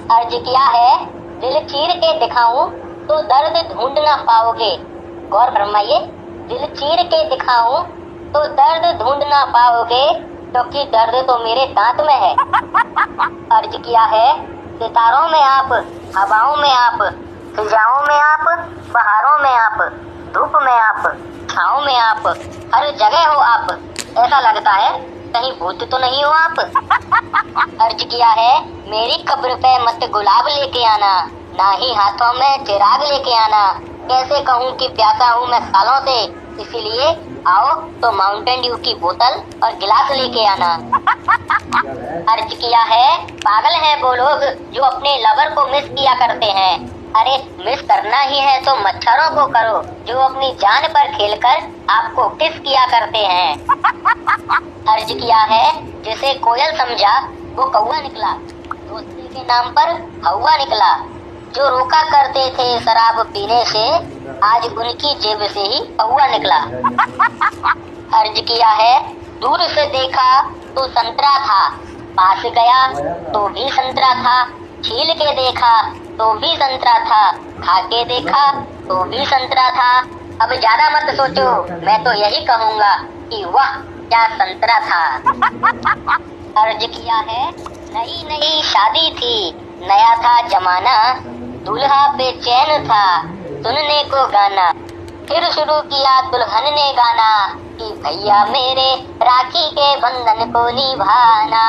अर्ज किया है, दिल चीर के दिखाऊं तो दर्द ढूंढ ना पाओगे। गौर फरमाइए, दिल चीर के दिखाऊं तो दर्द ढूंढ ना पाओगे, क्योंकि दर्द तो मेरे दांत में है। अर्ज किया है, सितारों में आप, हवाओं में आप, फिजाओं में आप, बहारों में आप, धूप में आप, छाँव में आप, हर जगह हो आप। ऐसा लगता है कहीं भूत तो नहीं हो आप। अर्ज किया है, मेरी कब्र पे मत गुलाब लेके आना, ना ही हाथों में चिराग लेके आना। कैसे कहूँ कि प्यासा हूँ मैं सालों से, इसीलिए आओ तो माउंटेन ड्यू की बोतल और गिलास लेके आना। अर्ज किया है, पागल है वो लोग जो अपने लवर को मिस किया करते हैं। अरे मिस करना ही है तो मच्छरों को करो, जो अपनी जान पर खेलकर आपको किस किया करते हैं। अर्ज किया है, जिसे कोयल समझा वो कौवा निकला, दोस्ती के नाम पर हवा निकला। जो रोका करते थे शराब पीने से, आज उनकी जेब से ही कौवा निकला। अर्ज किया है, दूर से देखा तो संतरा था, पास गया तो भी संतरा था, छील के देखा तो भी संतरा था, खा के देखा तो भी संतरा था। अब ज्यादा मत सोचो, मैं तो यही कहूँगा कि वाह क्या संतरा था। अर्ज किया है, नई नई शादी थी, नया था जमाना, दूल्हा बेचैन था सुनने को गाना। फिर शुरू किया दुल्हन ने गाना कि भैया मेरे राखी के बंधन को निभाना।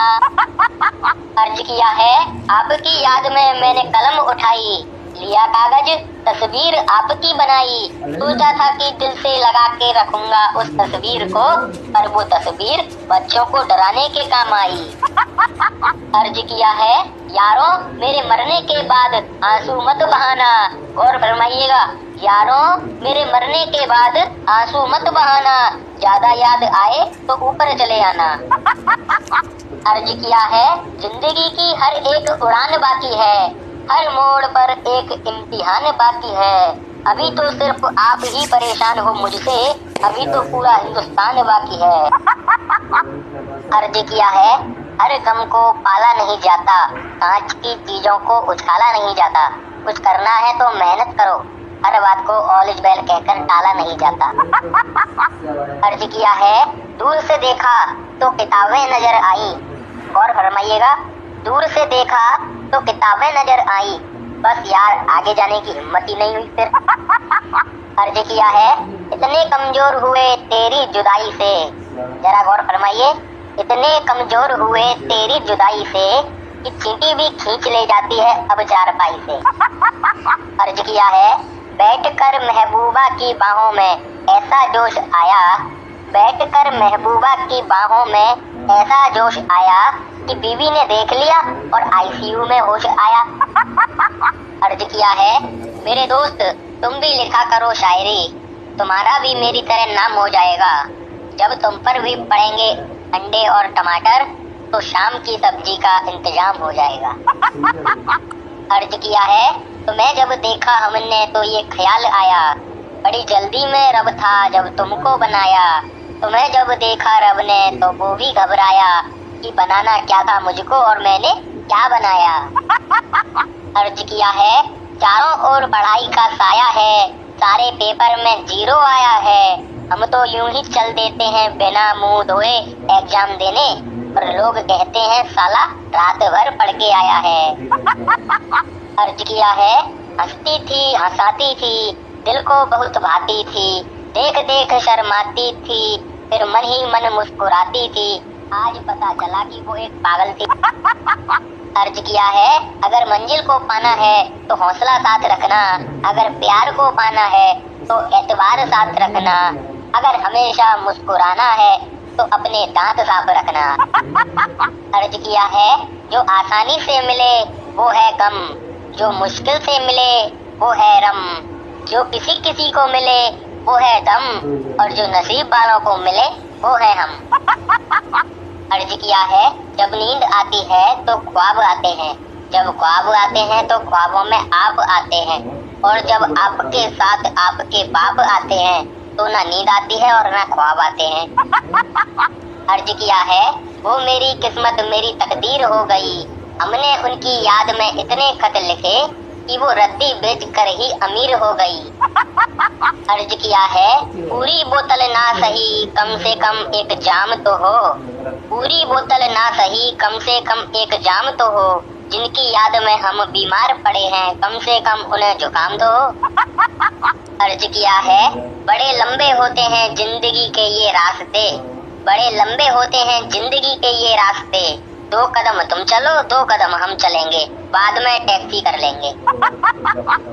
अर्ज किया है, आपकी याद में मैंने कलम उठाई, लिया कागज तस्वीर आपकी बनाई। सोचा था कि दिल से लगा के रखूंगा उस तस्वीर को, पर वो तस्वीर बच्चों को डराने के काम आई। अर्ज किया है, यारों मेरे मरने के बाद आंसू मत बहाना। गौर फरमाइएगा, यारों मेरे मरने के बाद आंसू मत बहाना, ज्यादा याद आए तो ऊपर चले आना। अर्ज किया है, जिंदगी की हर एक उड़ान बाकी है, हर मोड़ पर एक इम्तिहान बाकी है। अभी तो सिर्फ आप ही परेशान हो मुझसे, अभी तो पूरा हिंदुस्तान बाकी है। अर्ज किया है, हर गम को पाला नहीं जाता, कांच की चीजों को उछाला नहीं जाता। कुछ करना है तो मेहनत करो, हर बात को ऑल इज वेल कहकर टाला नहीं जाता। अर्ज किया है, दूर से देखा तो किताबें नजर आई। गौर फरमाइएगा, दूर से देखा तो किताबें नजर आई, बस यार आगे जाने की हिम्मत ही नहीं हुई फिर। अर्ज किया है, इतने कमजोर हुए तेरी जुदाई से। जरा गौर फरमाइए, इतने कमजोर हुए तेरी जुदाई से कि चींटी भी खींच ले जाती है अब चारपाई से। अर्ज किया है, बैठकर महबूबा की बाहों में ऐसा जोश आया, बैठकर महबूबा की बाहों में ऐसा जोश आया कि बीवी ने देख लिया और आईसीयू में होश आया। अर्ज किया है, मेरे दोस्त तुम भी लिखा करो शायरी, तुम्हारा भी मेरी तरह नाम हो जाएगा। जब तुम पर भी पड़ेंगे अंडे और टमाटर, तो शाम की सब्जी का इंतजाम हो जाएगा। अर्ज किया है, तुम्हें जब देखा हमने तो ये ख्याल आया, बड़ी जल्दी में रब था जब तुमको बनाया। तुम्हें जब देखा रब ने तो वो भी घबराया कि बनाना क्या था मुझको और मैंने क्या बनाया। अर्ज किया है, चारों ओर पढ़ाई का साया है, सारे पेपर में 0 आया है। हम तो यूं ही चल देते हैं बिना मुंह धोए एग्जाम देने, पर लोग कहते हैं साला रात भर पढ़ के आया है। अर्ज किया है, हंसती थी हंसाती थी, दिल को बहुत भाती थी, देख देख शर्माती थी, फिर मन ही मन मुस्कुराती थी। आज पता चला कि वो एक पागल थी। अर्ज किया है, अगर मंजिल को पाना है तो हौसला साथ रखना, अगर प्यार को पाना है तो एतबार साथ रखना, अगर हमेशा मुस्कुराना है तो अपने दांत साफ रखना। अर्ज किया है, जो आसानी से मिले वो है गम, जो मुश्किल से मिले वो है रम, जो किसी किसी को मिले वो है दम, और जो नसीब वालों को मिले वो है हम। अर्ज किया है, जब नींद आती है तो ख्वाब आते हैं, जब ख्वाब आते हैं तो ख्वाबों में आप आते हैं, और जब आपके साथ आपके बाप आते हैं तो ना नींद आती है और ना ख्वाब आते हैं। अर्ज किया है, वो मेरी किस्मत मेरी तकदीर हो गई, हमने उनकी याद में इतने खत लिखे कि वो रद्दी बेच कर ही अमीर हो गई। अर्ज किया है, पूरी बोतल ना सही कम से कम एक जाम तो हो, पूरी बोतल ना सही कम से कम एक जाम तो हो, जिनकी याद में हम बीमार पड़े हैं कम से कम उन्हें जुकाम तो हो। अर्ज किया है, बड़े लंबे होते हैं जिंदगी के ये रास्ते, बड़े लंबे होते हैं जिंदगी के ये रास्ते, 2 कदम तुम चलो 2 कदम हम चलेंगे, बाद में टैक्सी कर लेंगे।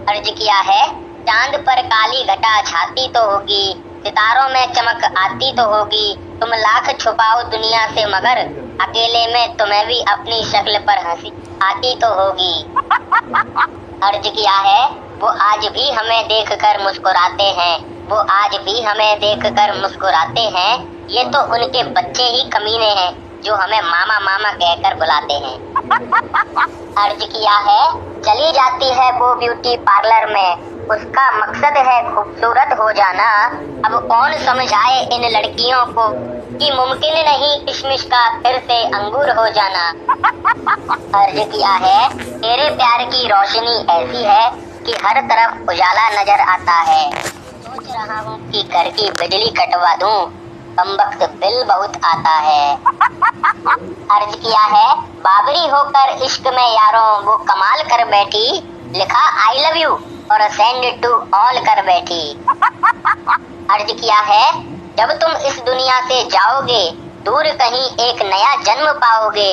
अर्ज किया है, चांद पर काली घटा छाती तो होगी, सितारों में चमक आती तो होगी, तुम लाख छुपाओ दुनिया से मगर अकेले में तुम्हें भी अपनी शक्ल पर हंसी आती तो होगी। अर्ज किया है, वो आज भी हमें देखकर मुस्कुराते हैं, वो आज भी हमें देखकर मुस्कुराते हैं, ये तो उनके बच्चे ही कमीने हैं जो हमें मामा मामा कहकर बुलाते हैं। अर्ज किया है, चली जाती है वो ब्यूटी पार्लर में, उसका मकसद है खूबसूरत हो जाना, अब कौन समझाए इन लड़कियों को कि मुमकिन नहीं किशमिश का फिर से अंगूर हो जाना। अर्ज किया है, तेरे प्यार की रोशनी ऐसी है कि हर तरफ उजाला नजर आता है, सोच रहा हूँ कि घर की बिजली कटवा दूं, कमबख्त बिल बहुत आता है। अर्ज किया है, बाबरी होकर इश्क में यारों वो कमाल कर बैठी, लिखा आई लव यू और सेंड टू ऑल कर बैठी। अर्ज किया है, जब तुम इस दुनिया से जाओगे दूर कहीं एक नया जन्म पाओगे,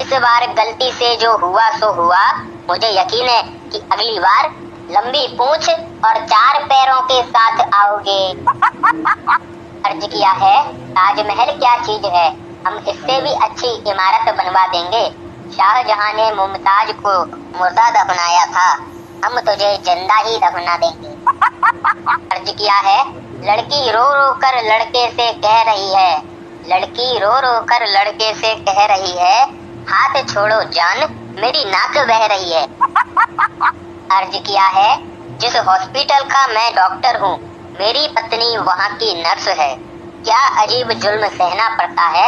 इस बार गलती से जो हुआ सो हुआ, मुझे यकीन है कि अगली बार लंबी पूंछ और 4 पैरों के साथ आओगे। अर्ज किया है, ताजमहल क्या चीज है, हम इससे भी अच्छी इमारत बनवा देंगे, शाहजहां ने मुमताज को मुर्दा दफनाया था, हम तुझे जिंदा ही दफना देंगे। अर्ज किया है, लड़की रो रो कर लड़के से कह रही है, लड़की रो रो कर लड़के से कह रही है, हाथ छोड़ो जान मेरी नाक बह रही है। अर्ज किया है, जिस हॉस्पिटल का मैं डॉक्टर हूँ मेरी पत्नी वहाँ की नर्स है, क्या अजीब जुल्म सहना पड़ता है,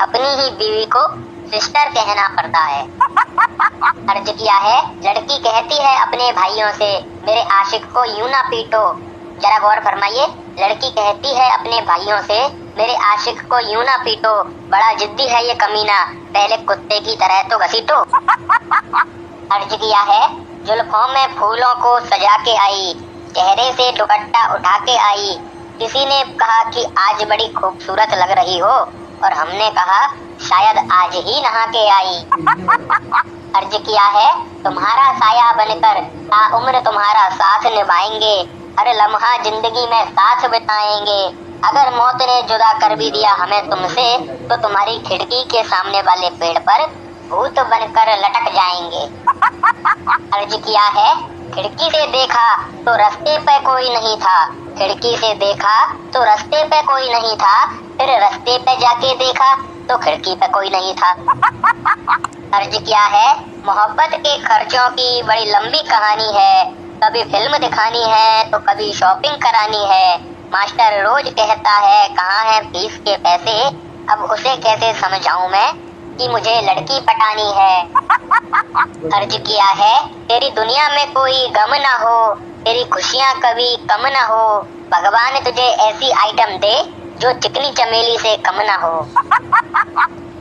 अपनी ही बीवी को सिस्टर कहना पड़ता है। अर्ज किया है, लड़की कहती है अपने भाइयों से, मेरे आशिक को यूं ना पीटो, जरा गौर फरमाइए, लड़की कहती है अपने भाइयों से, मेरे आशिक को यूं ना पीटो, बड़ा जिद्दी है ये कमीना, पहले कुत्ते की तरह तो घसीटो। अर्ज किया है, जुल्फों में फूलों को सजा के आई, चेहरे से दुपट्टा उठा के आई, किसी ने कहा कि आज बड़ी खूबसूरत लग रही हो, और हमने कहा शायद आज ही नहा के आई। अर्ज किया है, तुम्हारा साया बनकर ताउम्र तुम्हारा साथ निभाएंगे, हर लम्हा जिंदगी में साथ बिताएंगे, अगर मौत ने जुदा कर भी दिया हमें तुमसे, तो तुम्हारी खिड़की के सामने वाले पेड़ पर भूत बनकर लटक जाएंगे। अर्ज किया है, खिड़की से देखा तो रास्ते पे कोई नहीं था, खिड़की से देखा तो रास्ते पे कोई नहीं था, फिर रास्ते पे जाके देखा तो खिड़की पे कोई नहीं था। अर्ज किया है, मोहब्बत के खर्चों की बड़ी लंबी कहानी है, कभी फिल्म दिखानी है तो कभी शॉपिंग करानी है, मास्टर रोज कहता है कहाँ है फीस के पैसे, अब उसे कैसे समझाऊं मैं कि मुझे लड़की पटानी है। अर्ज किया है, तेरी दुनिया में कोई गम ना हो, तेरी खुशियाँ कभी कम ना हो, भगवान तुझे ऐसी आइटम दे जो चिकनी चमेली से कम ना हो।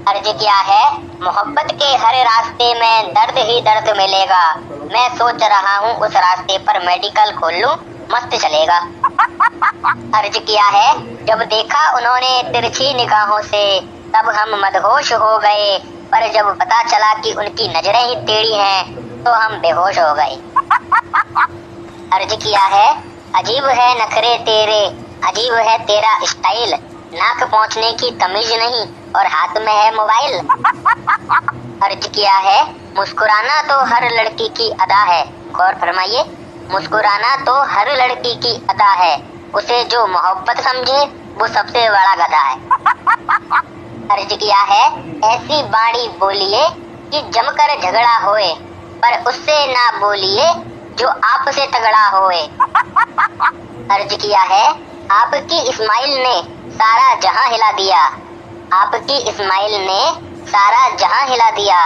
अर्ज किया है, मोहब्बत के हर रास्ते में दर्द ही दर्द मिलेगा, मैं सोच रहा हूँ उस रास्ते पर मेडिकल खोल लूं, मस्त चलेगा। अर्ज किया है, जब देखा उन्होंने तिरछी निगाहों से तब हम मदहोश हो गए, पर जब पता चला कि उनकी नजरें ही टेढ़ी हैं तो हम बेहोश हो गए। अर्ज किया है, अजीब है नखरे तेरे, अजीब है तेरा स्टाइल, नाक पहुँचने की तमीज नहीं और हाथ में है मोबाइल। अर्ज किया है, मुस्कुराना तो हर लड़की की अदा है, गौर फरमाइए, मुस्कुराना तो हर लड़की की अदा है, उसे जो मोहब्बत समझे वो सबसे बड़ा गधा है। अर्ज किया है, ऐसी बाणी बोलिए कि जमकर झगड़ा होए, पर उससे ना बोलिए जो आपसे तगड़ा होए। अर्ज किया है, आपकी इस्माइल ने सारा जहां हिला दिया, आपकी इस्माइल ने सारा जहां हिला दिया,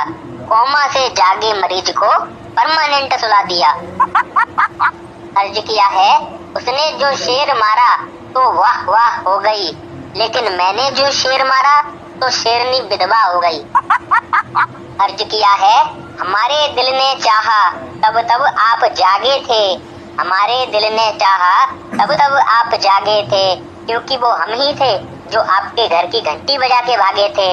कोमा से जागे मरीज को परमानेंट सुला दिया। अर्ज किया है, उसने जो शेर मारा तो वाह वाह हो गई, लेकिन मैंने जो शेर मारा तो शेरनी विधवा हो गई। अर्ज किया है, हमारे दिल ने चाहा तब तब आप जागे थे, हमारे दिल ने चाहा तब तब आप जागे थे, क्योंकि वो हम ही थे जो आपके घर की घंटी बजा के भागे थे।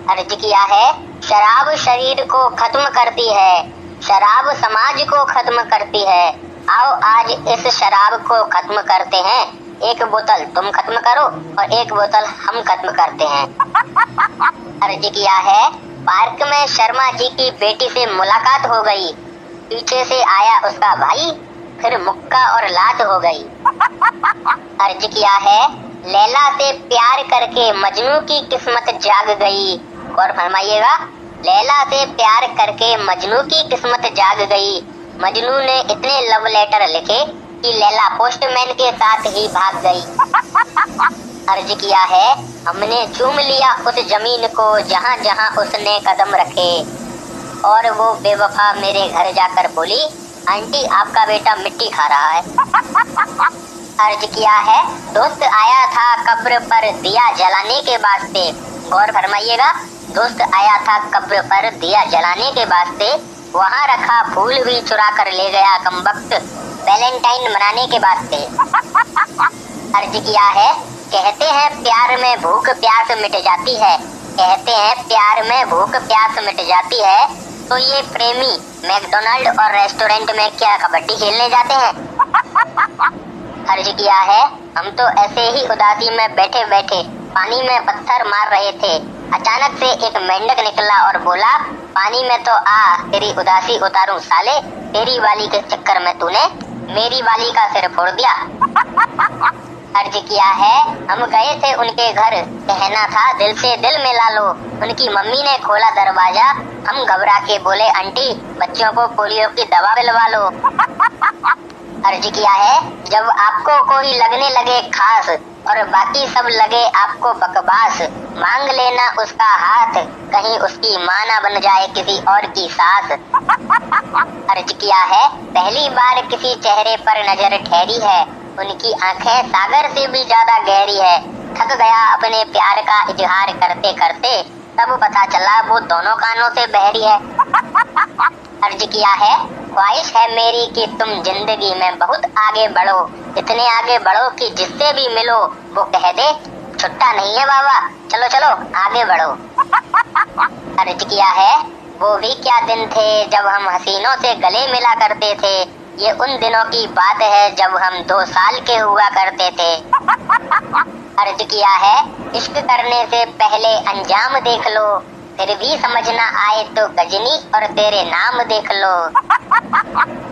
अर्ज किया है, शराब शरीर को खत्म करती है, शराब समाज को खत्म करती है, आओ आज इस शराब को खत्म करते हैं, एक बोतल तुम खत्म करो और एक बोतल हम खत्म करते हैं। अर्ज किया है, पार्क में शर्मा जी की बेटी से मुलाकात हो गई, पीछे से आया उसका भाई, फिर मुक्का और लात हो गई। अर्ज किया है, लैला से प्यार करके मजनू की किस्मत जाग गई, और फरमाइएगा, लैला से प्यार करके मजनू की किस्मत जाग गई, मजनू ने इतने लव लेटर लिखे कि लैला पोस्टमैन के साथ ही भाग गई। अर्ज किया है, हमने चूम लिया उस जमीन को जहाँ जहाँ उसने कदम रखे, और वो बेवफा मेरे घर जाकर बोली, आंटी आपका बेटा मिट्टी खा रहा है। अर्ज किया है, दोस्त आया था कब्र पर दिया जलाने के वास्ते, गौर फरमाइएगा, दोस्त आया था कब्र पर दिया जलाने के वास्ते, वहाँ रखा फूल भी चुरा कर ले गया कमबख्त वैलेंटाइन मनाने के वास्ते। अर्ज किया है, कहते हैं प्यार में भूख प्यास मिट जाती है, कहते हैं प्यार में भूख प्यास मिट जाती है, तो ये प्रेमी मैकडोनाल्ड और रेस्टोरेंट में क्या कबड्डी खेलने जाते हैं। अर्ज किया है, हम तो ऐसे ही उदासी में बैठे बैठे पानी में पत्थर मार रहे थे, अचानक से एक मेंढक निकला और बोला, पानी में तो आ तेरी उदासी उतारूं साले, तेरी वाली के चक्कर में तूने मेरी वाली का सिर फोड़ दिया। अर्ज किया है, हम गए थे उनके घर, कहना था दिल से दिल मिला लो, उनकी मम्मी ने खोला दरवाजा, हम घबरा के बोले, आंटी बच्चों को पोलियो की दवा पिलवा लो। अर्ज किया है, जब आपको कोई लगने लगे खास और बाकी सब लगे आपको बकवास, मांग लेना उसका हाथ, कहीं उसकी माँ ना बन जाए किसी और की सास। अर्ज किया है, पहली बार किसी चेहरे पर नजर ठहरी है, उनकी आंखें सागर से भी ज्यादा गहरी है, थक गया अपने प्यार का इजहार करते करते, तब पता चला वो दोनों कानों से बहरी है। अर्ज किया है, ख्वाहिश है मेरी कि तुम जिंदगी में बहुत आगे बढ़ो, इतने आगे बढ़ो कि जिससे भी मिलो वो कह दे, छुट्टा नहीं है बाबा, चलो चलो आगे बढ़ो। अर्ज किया है, वो भी क्या दिन थे जब हम हसीनों से गले मिला करते थे, ये उन दिनों की बात है जब हम 2 साल के हुआ करते थे। अर्ज किया है, इश्क करने से पहले अंजाम देख लो, फिर भी समझ ना आए तो गजनी और तेरे नाम देख लो।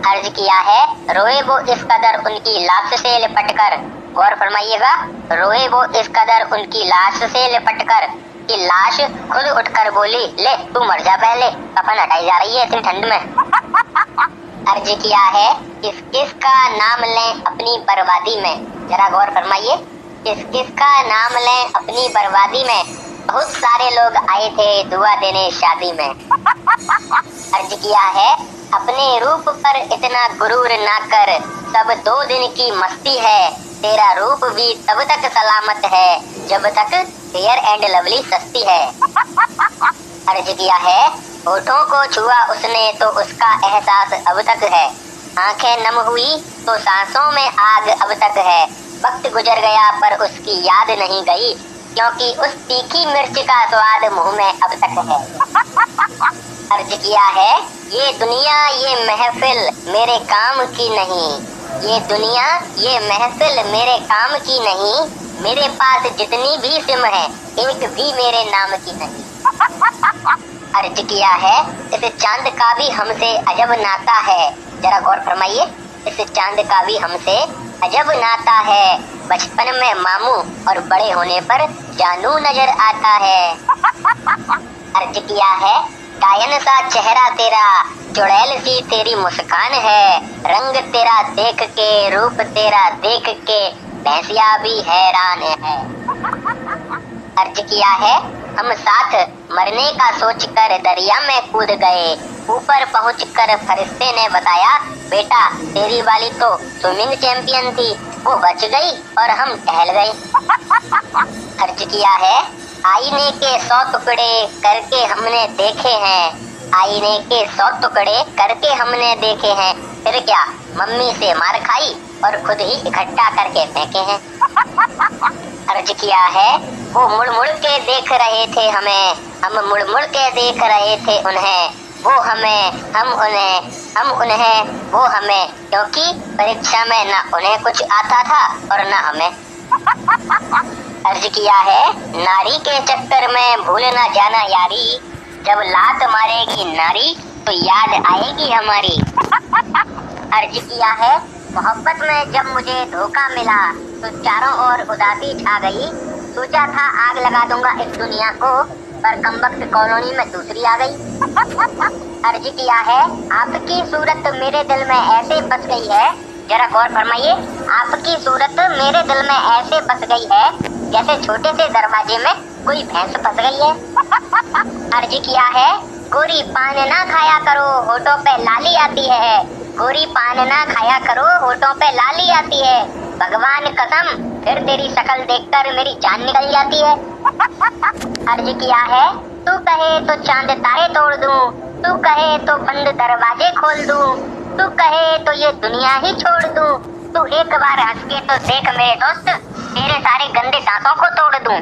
अर्ज किया है, रोए वो इस कदर उनकी लाश से लिपट कर, गौर फरमाइएगा, रोए वो इस कदर उनकी लाश से लिपट कर कि लाश खुद उठकर बोली, ले तू मर जा पहले, कफन हटाई जा रही है इतनी ठंड में। अर्ज किया है, किस किस का नाम लें अपनी बर्बादी में, जरा गौर फरमाइए, किस किस का नाम लें अपनी बर्बादी में, बहुत सारे लोग आए थे दुआ देने शादी में। अर्ज किया है, अपने रूप पर इतना गुरूर ना कर, सब 2 दिन की मस्ती है, तेरा रूप भी तब तक सलामत है जब तक फेयर एंड लवली सस्ती है। अर्ज किया है, होठों को छुआ उसने तो उसका एहसास अब तक है, आंखें नम हुई तो सांसों में आग अब तक है, वक्त गुजर गया पर उसकी याद नहीं गई, क्योंकि उस तीखी मिर्च का स्वाद मुंह में अब तक है। अर्ज किया है, ये दुनिया ये महफिल मेरे काम की नहीं, ये दुनिया ये महफिल मेरे काम की नहीं, मेरे पास जितनी भी सिम है एक भी मेरे नाम की नहीं। अर्ज किया है, इस चांद का भी हमसे अजब नाता है, जरा गौर फरमाइए, इस चांद का भी हमसे अजब नाता है, बचपन में मामू और बड़े होने पर जानू नजर आता है। अर्ज किया है, डायन सा चेहरा तेरा, चुड़ैल सी तेरी मुस्कान है, रंग तेरा देख के रूप तेरा देख के भैंसिया भी हैरान है। अर्ज किया है, हम साथ मरने का सोचकर दरिया में कूद गए। ऊपर पहुंचकर फरिश्ते ने बताया, बेटा तेरी वाली तो स्विमिंग चैंपियन थी, वो बच गई और हम टहल गए। अर्ज किया है, आईने के 100 टुकड़े करके हमने देखे हैं। आईने के 100 टुकड़े करके हमने देखे हैं, फिर क्या मम्मी से मार खाई और खुद ही इकट्ठा करके फेंके हैं। अर्ज किया है, वो मुड़ मुड़ के देख रहे थे हमें, हम मुड़ मुड़ के देख रहे थे उन्हें, वो हमें, हम उन्हें, हम उन्हें, वो हमें, क्योंकि परीक्षा में न उन्हें कुछ आता था और न हमें। अर्ज किया है, नारी के चक्कर में भूल न जाना यारी, जब लात मारेगी नारी तो याद आएगी हमारी। अर्ज किया है, मोहब्बत में जब मुझे धोखा मिला तो चारों ओर उदासी छा गई। सोचा था आग लगा दूंगा इस दुनिया को, पर कमबख्त कॉलोनी में दूसरी आ गई। अर्ज किया है, आपकी सूरत मेरे दिल में ऐसे बस गई है, जरा गौर फरमाइए, आपकी सूरत मेरे दिल में ऐसे बस गई है जैसे छोटे से दरवाजे में कोई भैंस फंस गई है। अर्ज किया है, गोरी पान ना खाया करो, होठों पे लाली आती है। गोरी पान ना खाया करो, होठों पे लाली आती है। भगवान कसम, फिर तेरी शक्ल देखकर मेरी जान निकल जाती है। अर्ज किया है, तू कहे तो चांद तारे तोड़ दूं, तू कहे तो बंद दरवाजे खोल दूं, तू कहे तो ये दुनिया ही छोड़ दूं, तू एक बार हंस के तो देख मेरे दोस्त, तेरे सारे गंदे दांतों को तोड़ दूं।